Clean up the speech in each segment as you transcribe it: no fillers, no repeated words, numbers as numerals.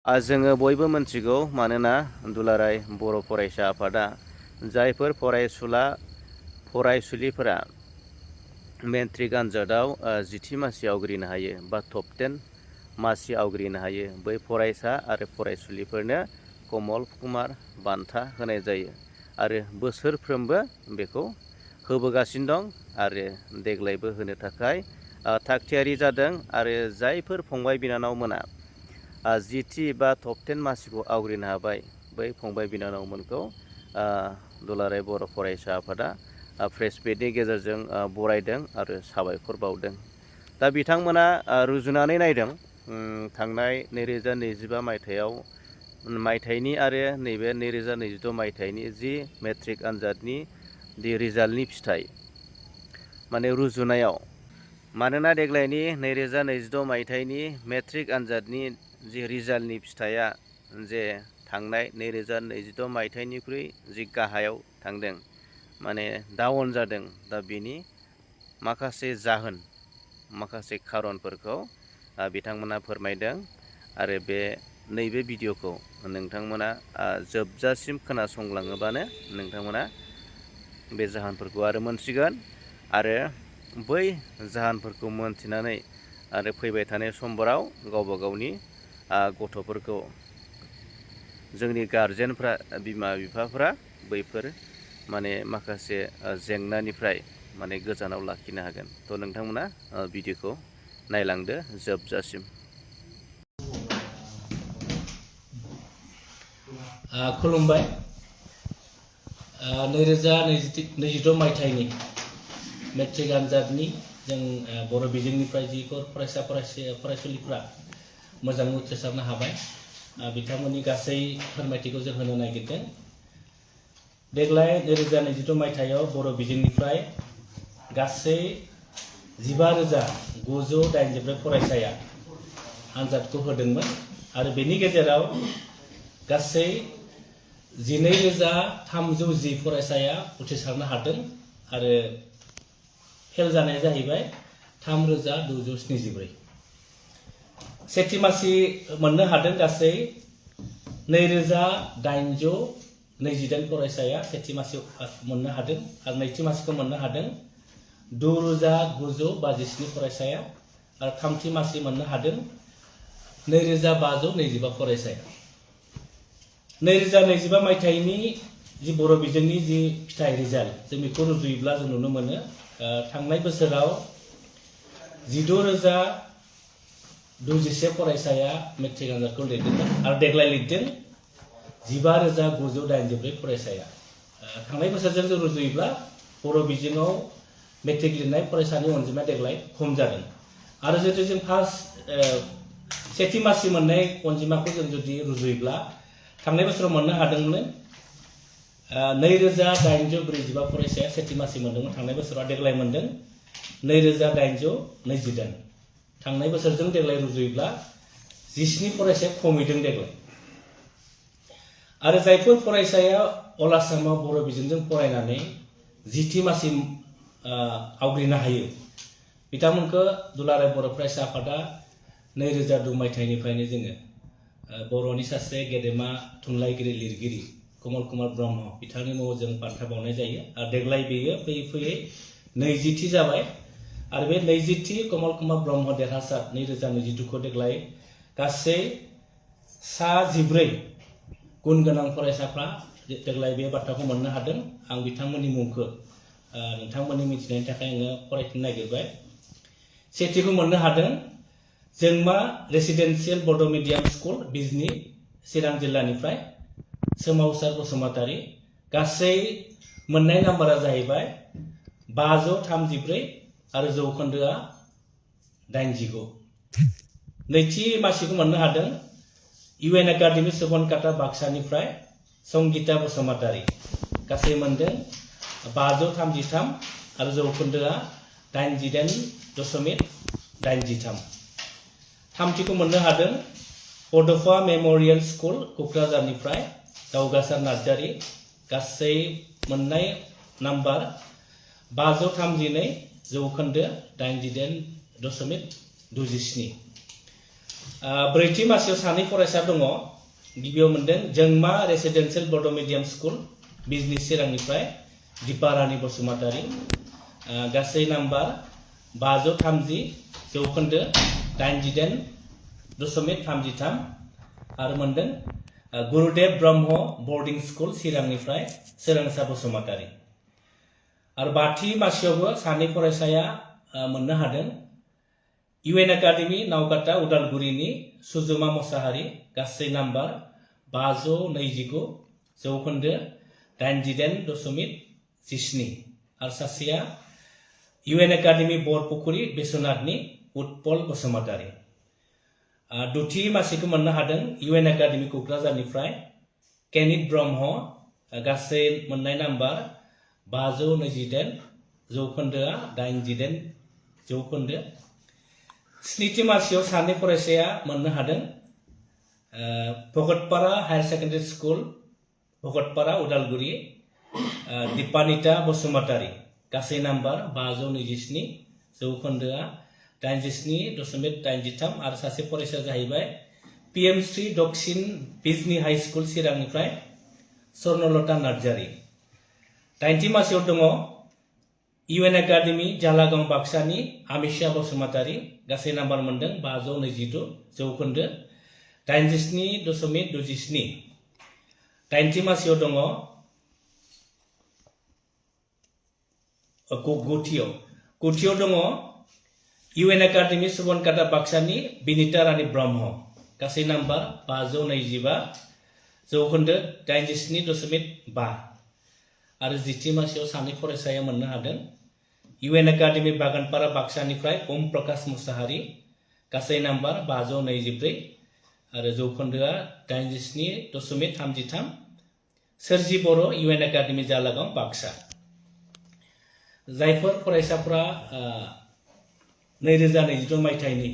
जोङो बयबो मिथिगौ मानोना दुलाराय बर' फरायसा आफादा जायफोर फरायसुलिफोरा मेट्रिक आनजादाव 10थि मासि आवग्रिनो हायो बा टप 10 मासि आवग्रिनो हायो बै फरायसा आरो फरायसुलिफोरनो कमल कुमार बान्था होनाय जायो आरो बोसोरफ्रोमबो बेखौ होबोगासिनो दं आरो देग्लायबो होनो थाखाय थागथियारि जादों आरो जायफोर फंबाय बिनानावमोना 10थि बा टप 10 मासिखौ आवग्रिनो हाबाय बै फंबाय बिनानावमोनखौ दुलाराय बर' फरायसा आफादा प्रेस मिटनि गेजेरजों बरायदों आरो साबायखर बावदों। दा बिथांमोना रुजुनानै नायदों थांनाय 2025 मायथाइनि आरो नैबे 2026 मायथाइनि जि मेट्रिक आनजादनि रिजाल्टनि फिथाइ माने रुजुनायाव मानोना देग्लायनि 2026 मायथाइनि मेट्रिक आनजादनि जि रिजाल्टनि फिथाइया जे थांनाय 2026 मायथाइनिख्रुइ जि गाहायाव थांदों माने डाउन जादों। दा बेनि माखासे जाहोन माखासे खारनफोरखौ बिथांमोना फोरमायदों आरो नैबे भिडिअखौ नोंथांमोना जोबजासिम खोनासंलाङोबानो नोंथांमोना बे जाहोनफोरखौ आरो मोनसिगोन आरो बै जाहोनफोरखौ मोनथिनानै आरो फैबाय थानाय समफोराव गावबा गावनि गथ'फोरखौ जोंनि गारजेनफ्रा बिमा बिफाफ्रा बैफोर माने माखासे जेंनानिफ्राय माने गोजानाव लाखिनो हागोन। थ' नोंथांमोना भिडिअखौ नायलांदो जोबजासिम। खुलुमबाय। 2026 मायथाइनि मेट्रिक आनजादनि जों बर' बिजोंनिफ्राय जिफोर फरायसुलिफ्रा मोजाङै उथ्रिसारनो हाबाय बिथांमोननि गासै फोरमायथिखौ जों होनो नागिरदों। देग्लाय 2026 मायथाइयाव बर' बिजोंनिफ्राय गासै 15,984 फरायसाया आनजादखौ होदोंमोन आरो बेनि गेजेराव गासै 12,310 फरायसाया उथ्रिसारनो हादों आरो फेल जानाया जाहैबाय 3,274। सेथि मासि मोननो हादों गासै 2,828 फरायसाया सेथि मासि मोननो हादों आरो नैथि मासिखौ मोननो हादों 2,957 फरायसाया आरो थामथि मासि मोननो हादों 2,525 फरायसाया। 2025 मायथाइनि जि बर' बिजोंनि जि फिथाइ रिजाल्ट जों बेखौ रुजुयोब्ला जों नुनो मोनो थांनाय बोसोराव 16,021 फरायसाया मेट्रिक आनजादखौ लिरदोंमोन आरो देग्लाय लिरदों 15,984 फरायसाया। थांनाय बोसोरजों जों रुजुयोब्ला बर' बिजोङाव मेट्रिक लिरनाय फरायसानि अनजिमाया देग्लाय खम जादों आरो जुदि जों सेथि मासि मोननाय अनजिमाखौ जों जुदि रुजुयोब्ला थांनाय बोसोराव मोननो हादोंमोन 2,845 फरायसाया सेथि मासि मोनदोंमोन थांनाय बोसोराव देग्लाय मोनदों 2,820। थांनाय बोसोरजों देग्लाय रुजुयोब्ला 17 फरायसाया खमैदों देग्लाय। आरो जायफोर फरायसाया अल आसामाव बर' बिजोंजों फरायनानै 10थि मासि आवग्रिनो हायो बिथांमोनखौ दुलाराय बर' फरायसा आफादा 2002 मायथाइनिफ्रायनो जोङो बर'नि सासे गेदेमा थुनलाइगिरि लिरगिरि कमल कुमार ब्रह्म बिथांनि मुङाव जों बान्था बावनाय जायो आरो देग्लाय बेयो फैयै फैयै 20थि जाबाय आरो बे 20थि कमल कुमार ब्रह्म देरहासार 2026 देग्लाय गासै 14 गुन गोनां फरायसाफ्रा देग्लाय बे बान्थाखौ मोननो हादों। आं बिथांमोननि मुंखौ नोंथांमोननि मिथिनायनि थाखाय आङो फरायफिननो नागिरबाय। सेथिखौ मोननो हादों जोंमा रेसिडेन्सियेल बड' मिडियाम स्कुल बिजनी चिरां जिल्लानिफ्राय सोमावसार बसुमतारी गासै मोननाय नाम्बारा जाहैबाय 534 आरो जौखोन्दोआ 89। नैथि मासिखौ मोननो हादों UN एकाडेमी सुबनकाटा बाक्सानिफ्राय संगीता बसुमतारी गासै मोनदों 533 आरो जौखोन्दोआ 88.83। थामथिखौ मोननो हादों बड'फा मेम'रियेल स्कुल क'क्राझारनिफ्राय दावगासार नार्जारी गासै मोननाय नाम्बार 532 जौखोन्दो 88.27। ब्रैथि मासियाव सानै फरायसा दङ गिबियाव मोनदों जोंमा रेसिडेन्सियेल बड' मिडियाम स्कुल बिजनि चिरांनिफ्राय दिपारानि बसुमतारी गासै नाम्बार 530 जौखोन्दो 88.33 आरो मोनदों गुरुदेव ब्रह्म बर्डिं स्कुल चिरांनिफ्राय सोरांसा बसुमतारी आरो बाथि मासियावबो सानै फरायसाया मोननो हादों UN एकाडेमी नावकाटा उदालगुरिनि सुजुमा मोसाहारी गासै नाम्बार 529 जौखोन्दो 88.17 आरो सासेया UN एकाडेमी बरपुखुरी बिश्वनाथनि उत्पल बसुमतारी दथि मासिखौ मोननो हादों UN एकाडेमी क'क्राझारनिफ्राय केनित ब्रह्म गासै मोननाय नाम्बार 528 जौखोन्दोआ 88 जौखोन्दो स्निथि मासियाव सानै फरायसाया मोननो हादों Bhagatpara higher secondary school Bhagatpara Udalguri Dipanita Basumatary गासै नाम्बार 527 जौखोन्दोआ 87.83 आरो सासे फरायसाया जाहैबाय PMC दक्षिण बिजनि हाई स्कुल चिरांनिफ्राय स्वर्णलता नार्जारी दाइनथि मासियाव दङ UN एकाडेमी जालागाव बाक्सानि आमिषा बसुमतारी गासै नाम्बार मोनदों 526 जौखोन्दो 87.67 दाइनथि मासियाव दङ गुथियाव दङ UN एकाडेमी सुबनकाटा बाक्सानि बिनिता रानी ब्रह्म गासै नाम्बार 525 जौखोन्दो 87.5 आरो जिथि मासियाव सानै फरायसाया मोननो हादों UN एकाडेमी बागानपारा बाक्सानिफ्राय ओम प्रकाश मुसाहारी गासै नाम्बार 524 आरो जौखोन्दोआ 87.33 सोरजि बर' UN एकाडेमी जालागाव बाक्सा जायफोर फरायसाफोरा 2022 मायथाइनि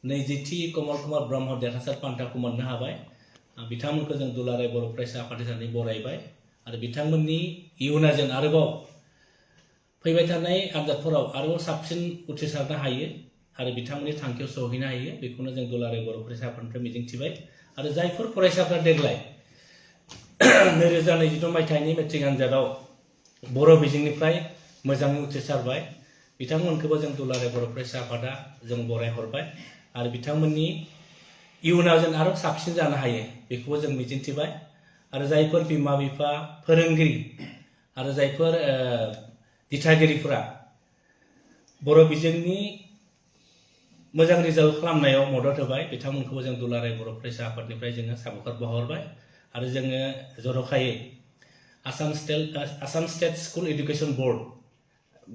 20थि कमल कुमार ब्रह्म देरहासार बान्थाखौ मोननो हाबाय बिथांमोनखौ जों दुलाराय बर' फरायसा आफाद हिसाबै बरायबाय आरो बिथांमोननि इयुना जों आरोबाव फैबाय थानाय आनजादफोराव आरोबाव साबसिन उथ्रिसारनो हायो आरो बिथांमोननि थांखियाव सहैनो हायो बेखौनो जों दुलाराय बर' फरायसा आफादनिफ्राय मिजिंथिबाय आरो जायफोर फरायसाफ्रा देग्लाय 2022 मायथाइनि मेट्रिक आनजादाव बर' बिजोंनिफ्राय मोजाङै उथ्रिसारबाय बिथांमोनखौबो जों दुलाराय बर' फरायसा आफादा जों बरायहरबाय आरो बिथांमोननि इयुनाव जों आरो साबसिन जानो हायो बेखौबो जों मिजिंथिबाय आरो जायफोर बिमा बिफा फोरोंगिरि आरो जायफोर दिथागिरिफोरा बर' बिजोंनि मोजां रिजाल्ट खालामनायाव मदद होबाय बिथांमोनखौबो जों दुलाराय बर' फरायसा आफादनिफ्राय जोङो साबायखर बावहरबाय आरो जोङो जर'खायै Assam state school education board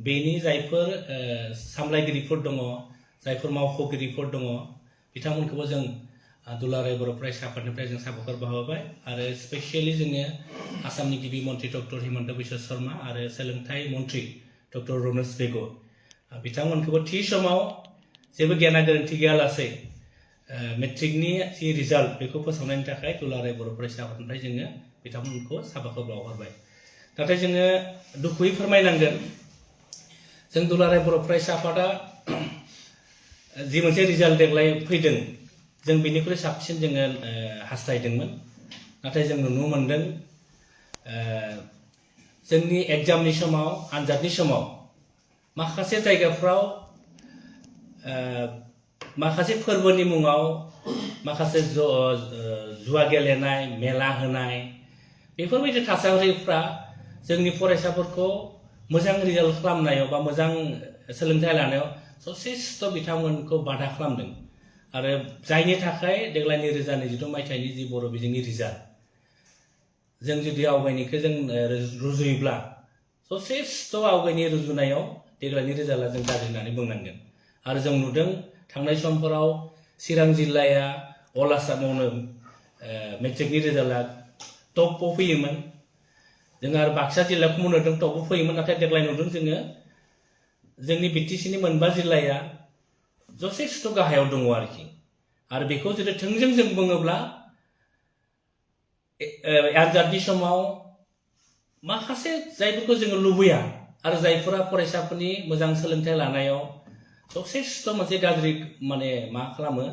बेनि जायफोर सामलायगिरिफोर दङ जायफोर मावख'गिरिफोर दङ बिथांमोनखौबो जों दुलाराय बर' फरायसा आफादनिफ्राय जों साबायखर बावहरबाय आरो स्पेसियेलि जोङो आसामनि गिबि मन्त्रि डक्टर हिमन्त बिश्व शर्मा आरो सोलोंथाइ मन्त्रि डक्टर रमेश बेग बिथांमोनखौबो थि समाव जेबो गेना गोरोन्थि गैयालासे मेट्रिकनि जि रिजाल्ट बेखौ फोसावनायनि थाखाय दुलाराय बर' फरायसा आफादनिफ्राय जोङो बिथांमोनखौ साबायखर बावहरबाय नाथाय जोङो दुखुयै फोरमायनांगोन जों दुलाराय बर' फरायसा आफादा जि मोनसे रिजाल्ट देग्लाय फैदों जों बेनिख्रुइ साबसिन जोङो हास्थायदोंमोन नाथाय जों नुनो मोनदों जोंनि एग्जामनि समाव आनजादनि समाव माखासे जायगाफ्राव माखासे फोरबोनि मुङाव माखासे जुवा गेलेनाय मेला होनाय बेफोरबायदि थासारिफ्रा जोंनि फरायसाफोरखौ मोजां रिजाल्ट खालामनायाव बा मोजां सोलोंथाइ लानायाव जथेस्थ' बिथांमोनखौ बाधा खालामदों आरो जायनि थाखाय देग्लाय 2022 मायथाइनि जि बर' बिजोंनि रिजाल्ट जों जुदि आवगायनिखौ जों रुजुयोब्ला जथेस्थ' आवगायनि रुजुनायाव देग्लायनि रिजाल्टआ जों गाज्रि होननानै बुंनांगोन आरो जों नुदों थांनाय समफोराव चिरां जिल्लाया अल आसामावनो मेट्रिकनि रिजाल्टआ टपआव फैयोमोन जों आरो बाक्सा जिल्लाखौ नुदों टपआव फैयोमोन नाथाय देग्लाय नुदों जोङो जोंनि BTCनि मोनबा जिल्लाया जथेस्थ' गाहायाव दङ आरो बेखौ जुदि थोंजों जों बुङोब्ला आनजादनि समाव माखासे जायफोरखौ जोङो लुबैया आरो जायफोरा फरायसाफोरनि मोजां सोलोंथाइ लानायाव जथेस्थ' मोनसे गाज्रि मा खालामो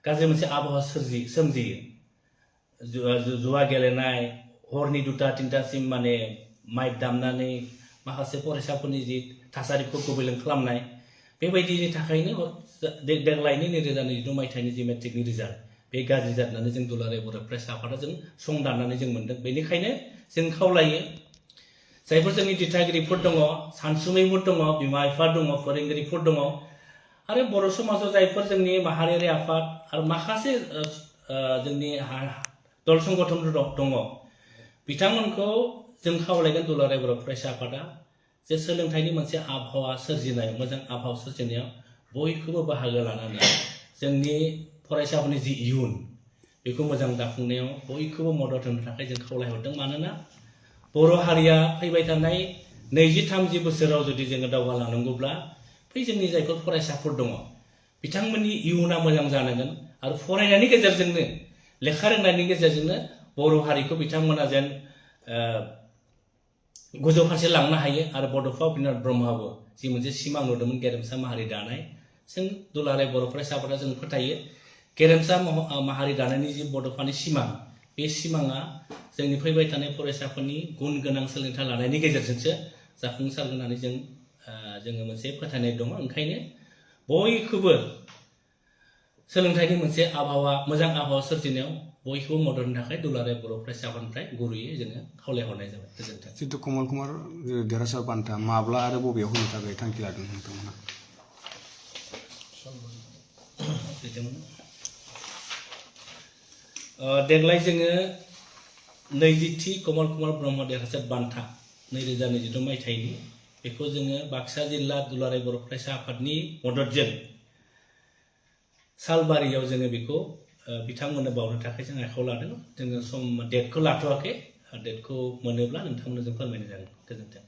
गाज्रि मोनसे आबहावा सोमजियो जुवा गेलेनाय हरनि 2-3टासिम माने माइक दामनानै माखासे फरायसाफोरनि जि थासारिखौ गुबुंले खालामनाय बेबायदिनि थाखायनो देग्लायनि 2022 मायथाइनि जि मेट्रिकनि रिजाल्ट बे गाज्रि जानानै जों दुलाराय बर' फरायसा आफादा जों सं दाननानै जों मोनदों। बेनिखायनो जों खावलायो जायफोर जोंनि दिथागिरिफोर दङ, सानसुमैफोर दङ, बिमा बिफा दङ, फोरोंगिरिफोर दङ आरो बर' समाजाव जायफोर जोंनि माहारियारि आफाद आरो माखासे जोंनि दल संगठनफोर दङ बिथांमोनखौ जों खावलायगोन दुलाराय बर' फरायसा आफादा जे सोलोंथाइनि मोनसे आबहावा सोरजिनाय मोजां आबहावा सोरजिनायाव बयखौबो बाहागो लानानै जोंनि फरायसाफोरनि जि इयुन बेखौ मोजां दाफुंनायाव बयखौबो मदद होनो थाखाय जों खावलायहरदों। मानोना बर' हारिया फैबाय थानाय 20-30 बोसोराव जुदि जोङो दावगालांनांगौब्ला बै जोंनि जायफोर फरायसाफोर दङ बिथांमोननि इयुना मोजां जानांगोन आरो फरायनायनि गेजेरजोंनो लेखा रोंनायनि गेजेरजोंनो बर' हारिखौ बिथांमोना जेन गोजौ फारसे लांनो हायो आरो बड'फा उपेन्द्रनाथ ब्रह्मआबो जि मोनसे सिमां नुदोंमोन गेरेमसा माहारि दानाय जों दुलाराय बर' फरायसा आफादा जों फोथायो गेरेमसा माहारि दानायनि जि बड'फानि सिमां बे सिमाङा जोंनि फैबाय थानाय फरायसाफोरनि गुन गोनां सोलोंथाइ लानायनि गेजेरजोंसो जाफुंसारगोन होननानै जोङो मोनसे फोथायनाय दङ। ओंखायनो बयखौबो सोलोंथाइनि मोनसे मोजां आबहावा सोरजिनायाव बयखौबो मदद होनो थाखाय दुलाराय बर' फरायसा आफादनिफ्राय गुरैयै जोङो खावलायहरनाय जाबाय। गोजोन्थों। जितु कमल कुमार देरहासार बान्था माब्ला आरो बबेयाव होनो थाखाय थांखि लादों नोंथांमोना? देग्लाय जोङो 20थि कमल कुमार ब्रह्म देरहासार बान्था 2022 मायथाइनि बेखौ जोङो बाक्सा जिल्ला दुलाराय बर' फरायसा आफादनि मददजों सालबारियाव जोङो बेखौ बिथांमोननो बावनो थाखाय जों आखायाव लादों। जोङो डेटखौ लाथ'वाखै, डेटखौ मोनोब्ला नोंथांमोननो जों फोरमायनाय जागोन। गोजोन्थों।